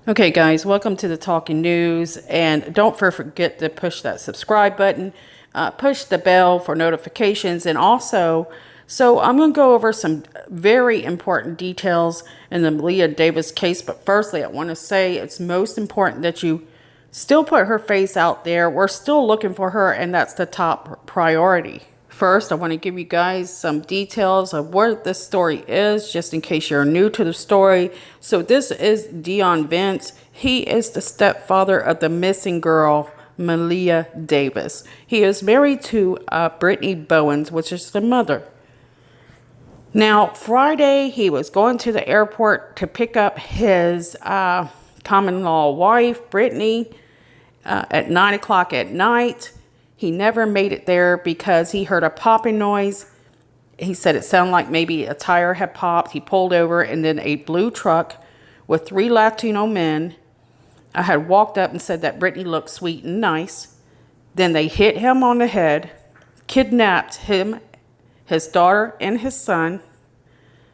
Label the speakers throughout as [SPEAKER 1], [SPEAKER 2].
[SPEAKER 1] Okay, guys, welcome to the Talking News. And don't forget to push that subscribe button, push the bell for notifications. And also, I'm going to go over some very important details in the Meleah Davis case. But firstly, I want to say it's most important that you still put her face out there. We're still looking for her, and that's the top priority. First, I want to give you guys some details of what this story is, just in case you're new to the story. So this is Dion Vence. He is the stepfather of the missing girl, Meleah Davis. He is married to Brittany Bowens, which is the mother. Now, Friday, he was going to the airport to pick up his common-law wife, Brittany, at 9 o'clock at night. He never made it there because he heard a popping noise. He said it sounded like maybe a tire had popped. He pulled over, and then a blue truck with 3 Latino men had walked up and said that Brittany looked sweet and nice. Then they hit him on the head, kidnapped him, his daughter, and his son,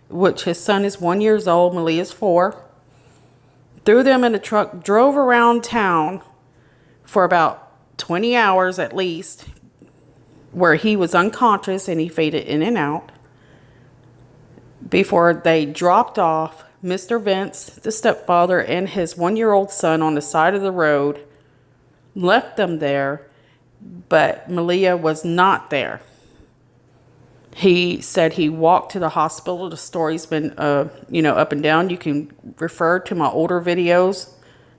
[SPEAKER 1] which his son is 1 year old, Meleah's 4. Threw them in a truck, drove around town for about 20 hours at least, where he was unconscious and he faded in and out, before they dropped off Mr. Vence, the stepfather, and his 1 year old son on the side of the road, left them there, but Meleah was not there. He said he walked to the hospital. The story's been, up and down. You can refer to my older videos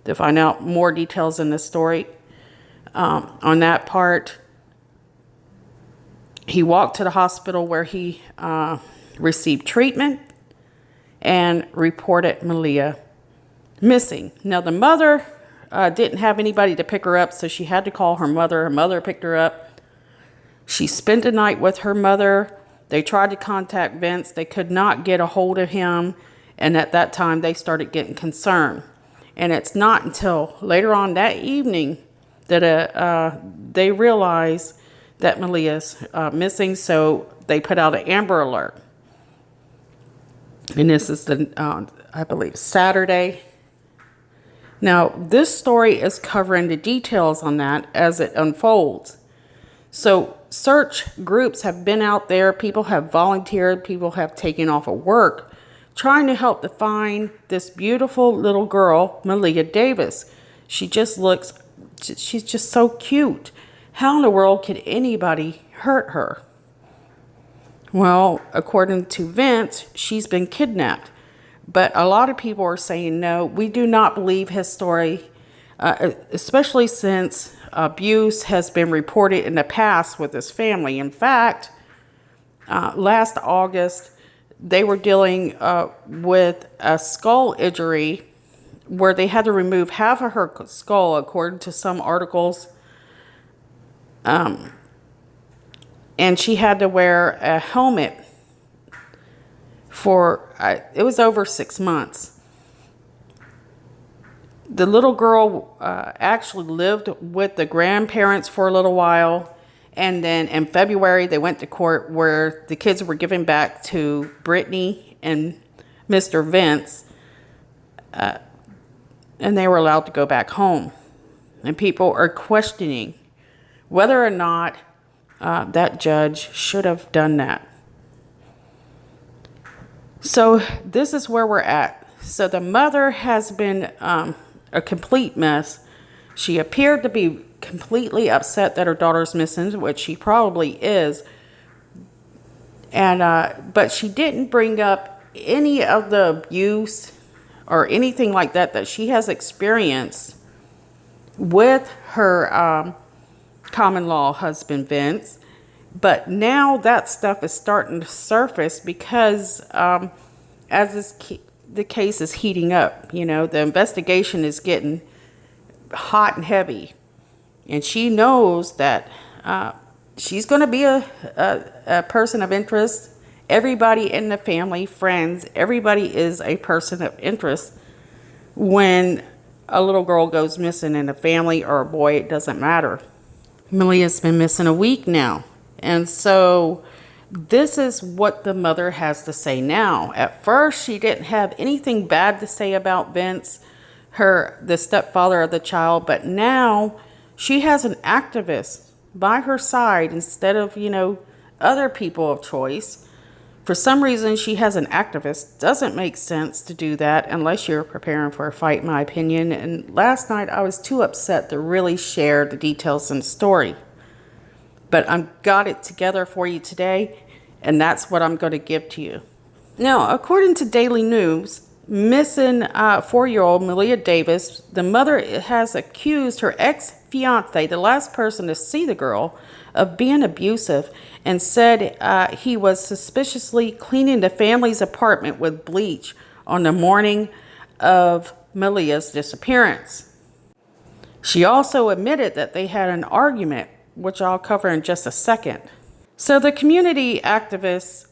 [SPEAKER 1] to find out more details in this story. On that part, he walked to the hospital where he received treatment and reported Meleah missing. Now, the mother didn't have anybody to pick her up, so she had to call her mother. Her mother picked her up. She spent the night with her mother. They tried to contact Vence. They could not get a hold of him, and at that time, they started getting concerned. And it's not until later on that evening that they realized that Meleah's missing, so they put out an Amber Alert. And this is I believe, Saturday. Now, this story is covering the details on that as it unfolds. So, search groups have been out there. People have volunteered. People have taken off of work trying to help to find this beautiful little girl, Meleah Davis. She's just so cute. How in the world could anybody hurt her? Well, according to Vence, she's been kidnapped. But a lot of people are saying, no, we do not believe his story, especially since abuse has been reported in the past with his family. In fact, last August, they were dealing with a skull injury where they had to remove half of her skull, according to some articles. And she had to wear a helmet for, it was over 6 months. The little girl actually lived with the grandparents for a little while. And then in February, they went to court where the kids were given back to Brittany and Mr. Vence. And they were allowed to go back home. And people are questioning whether or not that judge should have done that. So this is where we're at. So the mother has been a complete mess. She appeared to be completely upset that her daughter's missing, which she probably is. And but she didn't bring up any of the abuse or anything like that she has experienced with her common-law husband, Vence. But now that stuff is starting to surface because as the case is heating up, the investigation is getting hot and heavy. And she knows that she's going to be a person of interest. Everybody in the family, friends, everybody is a person of interest when a little girl goes missing in a family or a boy, it doesn't matter. Meleah's been missing a week now. And so this is what the mother has to say now. At first, she didn't have anything bad to say about Vence. the stepfather of the child, but now she has an activist by her side instead of, other people of choice. For some reason, she has an activist. Doesn't make sense to do that unless you're preparing for a fight, in my opinion. And last night, I was too upset to really share the details in the story. But I've got it together for you today, and that's what I'm going to give to you. Now, according to Daily News, missing 4-year-old Meleah Davis, the mother has accused her ex-fiance, the last person to see the girl, of being abusive, and said he was suspiciously cleaning the family's apartment with bleach on the morning of Meleah's disappearance. She also admitted that they had an argument, which I'll cover in just a second. So the community activists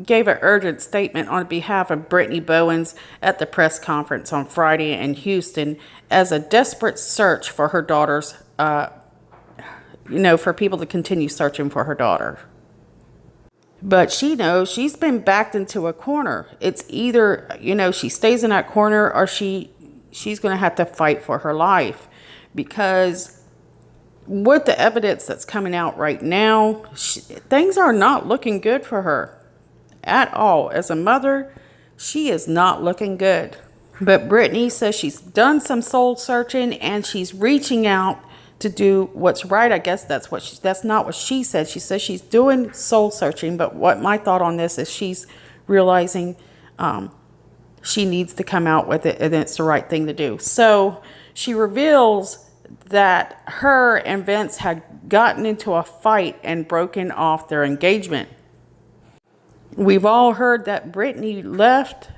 [SPEAKER 1] gave an urgent statement on behalf of Brittany Bowens at the press conference on Friday in Houston as a desperate search for her daughter's, for people to continue searching for her daughter. But she knows she's been backed into a corner. It's either, she stays in that corner or she's going to have to fight for her life, because with the evidence that's coming out right now, things are not looking good for her at all. As a mother, she is not looking good. But Brittany says she's done some soul searching and she's reaching out to do what's right. I guess that's not what she said. She says she's doing soul searching, but what my thought on this is she's realizing she needs to come out with it, and it's the right thing to do. So she reveals that her and Vence had gotten into a fight and broken off their engagement. We've all heard that Brittany left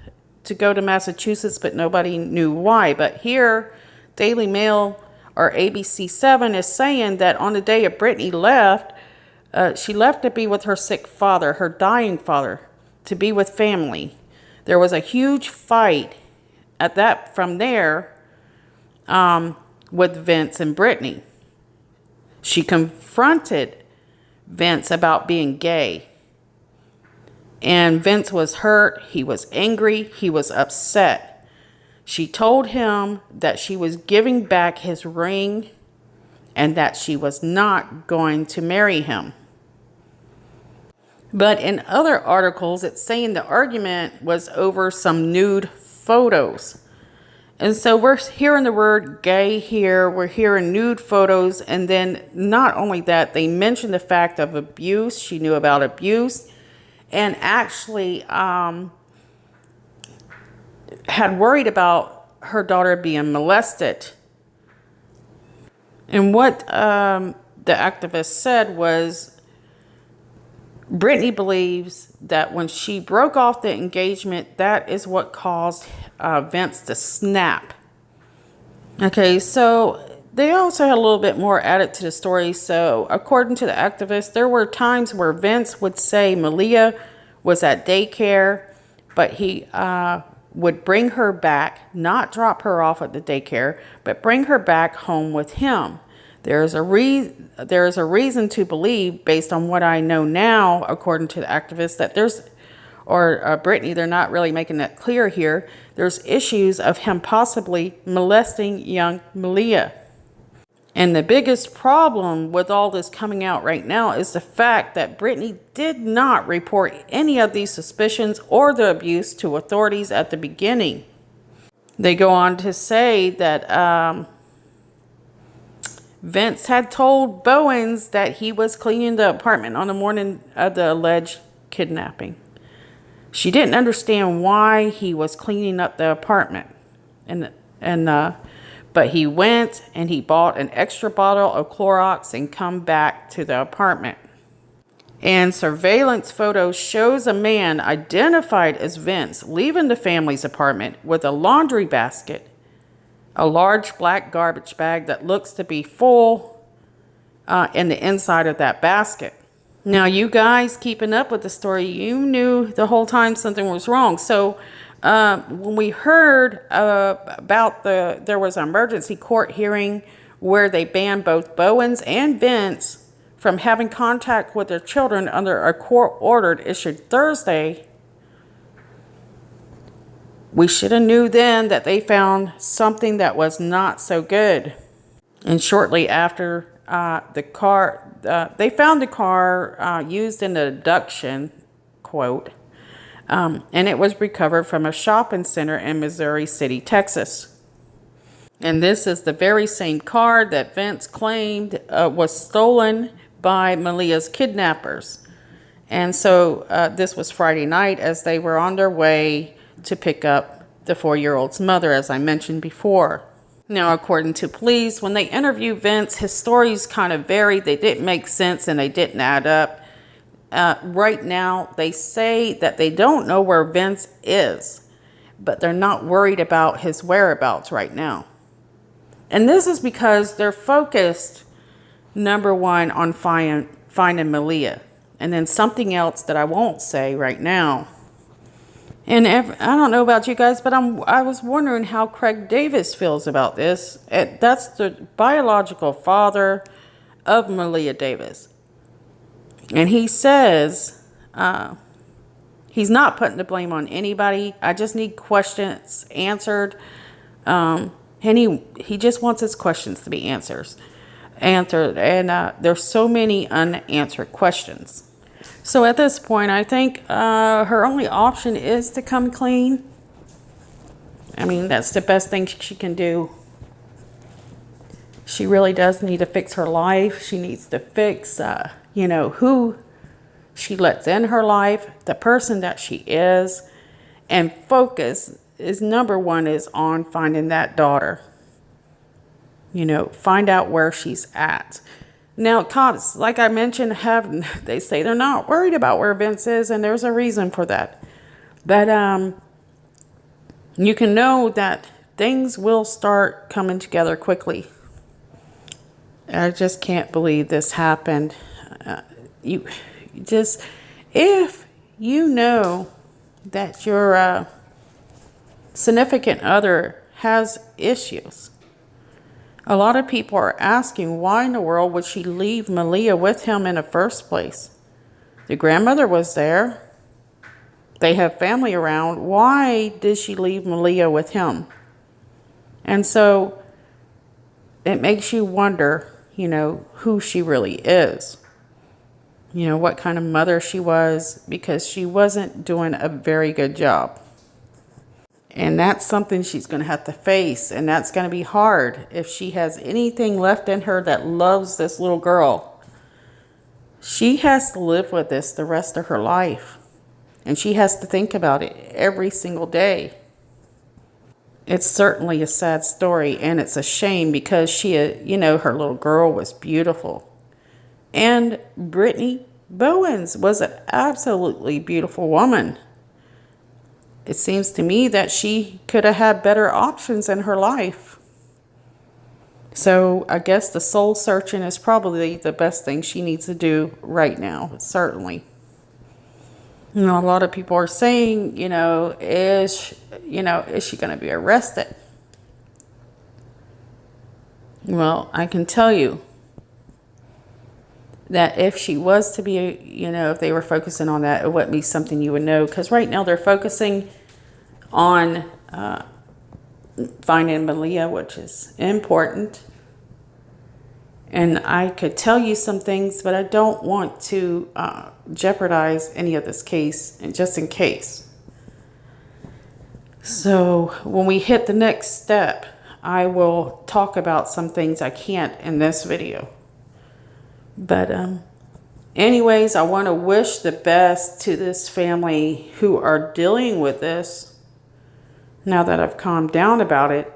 [SPEAKER 1] to go to Massachusetts, but nobody knew why. But here, Daily Mail or ABC7 is saying that on the day of Brittany left, she left to be with her sick father, her dying father, to be with family. There was a huge fight from there with Vence and Brittany. She confronted Vence about being gay. And Vence was hurt, he was angry, he was upset. She told him that she was giving back his ring and that she was not going to marry him. But in other articles, it's saying the argument was over some nude photos. And so we're hearing the word gay here, we're hearing nude photos, and then not only that, they mentioned the fact of abuse. She knew about abuse. And actually had worried about her daughter being molested. And what the activist said was Brittany believes that when she broke off the engagement, that is what caused Vence to snap. Okay, so they also had a little bit more added to the story. So according to the activist, there were times where Vence would say Meleah was at daycare, but he would bring her back, not drop her off at the daycare, but bring her back home with him. There is a reason to believe, based on what I know now, according to the activist, that Brittany, they're not really making that clear here. There's issues of him possibly molesting young Meleah. And the biggest problem with all this coming out right now is the fact that Brittany did not report any of these suspicions or the abuse to authorities at the beginning. They go on to say that Vence had told Bowens that he was cleaning the apartment on the morning of the alleged kidnapping. She didn't understand why he was cleaning up the apartment. But he went and he bought an extra bottle of Clorox and come back to the apartment. And surveillance photos shows a man identified as Vence leaving the family's apartment with a laundry basket, a large black garbage bag that looks to be full in the inside of that basket. Now, you guys keeping up with the story, you knew the whole time something was wrong. So when we heard about there was an emergency court hearing where they banned both Bowens and Vence from having contact with their children under a court order issued Thursday, We should have knew then that they found something that was not so good. And shortly after they found the car used in the abduction, quote, and it was recovered from a shopping center in Missouri City, Texas. And this is the very same car that Vence claimed was stolen by Meleah's kidnappers. And so this was Friday night as they were on their way to pick up the 4-year-old's mother, as I mentioned before. Now, according to police, when they interviewed Vence, his stories kind of varied. They didn't make sense and they didn't add up. Right now, they say that they don't know where Vence is, but they're not worried about his whereabouts right now. And this is because they're focused, number one, on finding Meleah. And then something else that I won't say right now. And I don't know about you guys, but I was wondering how Craig Davis feels about this. That's the biological father of Meleah Davis. And he says he's not putting the blame on anybody. I just need questions answered. And he just wants his questions to be answered. And there's so many unanswered questions. So at this point, I think her only option is to come clean. I mean, that's the best thing she can do. She really does need to fix her life. She needs to fix, who she lets in her life, the person that she is, and focus is number one is on finding that daughter. Find out where she's at. Now, cops, like I mentioned, they say they're not worried about where Vence is, and there's a reason for that. But you can know that things will start coming together quickly. I just can't believe this happened. If you know that your significant other has issues, a lot of people are asking, why in the world would she leave Meleah with him in the first place? The grandmother was there. They have family around. Why did she leave Meleah with him? And so it makes you wonder, who she really is. What kind of mother she was, because she wasn't doing a very good job. And that's something she's going to have to face. And that's going to be hard if she has anything left in her that loves this little girl. She has to live with this the rest of her life. And she has to think about it every single day. It's certainly a sad story. And it's a shame because her little girl was beautiful. And Brittany Bowens was an absolutely beautiful woman. It seems to me that she could have had better options in her life. So I guess the soul searching is probably the best thing she needs to do right now, certainly. A lot of people are saying, is she going to be arrested? Well, I can tell you that if she was to be, if they were focusing on that, it wouldn't be something you would know. Because right now they're focusing on finding Meleah, which is important. And I could tell you some things, but I don't want to jeopardize any of this case, and just in case. So when we hit the next step, I will talk about some things I can't in this video. But anyways, I want to wish the best to this family who are dealing with this. Now that I've calmed down about it.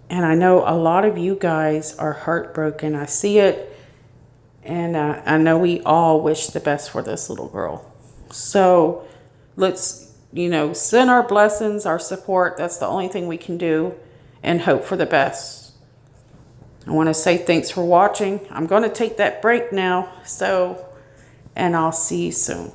[SPEAKER 1] And I know a lot of you guys are heartbroken. I see it. And I know we all wish the best for this little girl. So let's, send our blessings, our support. That's the only thing we can do, and hope for the best. I want to say thanks for watching. I'm going to take that break now. And I'll see you soon.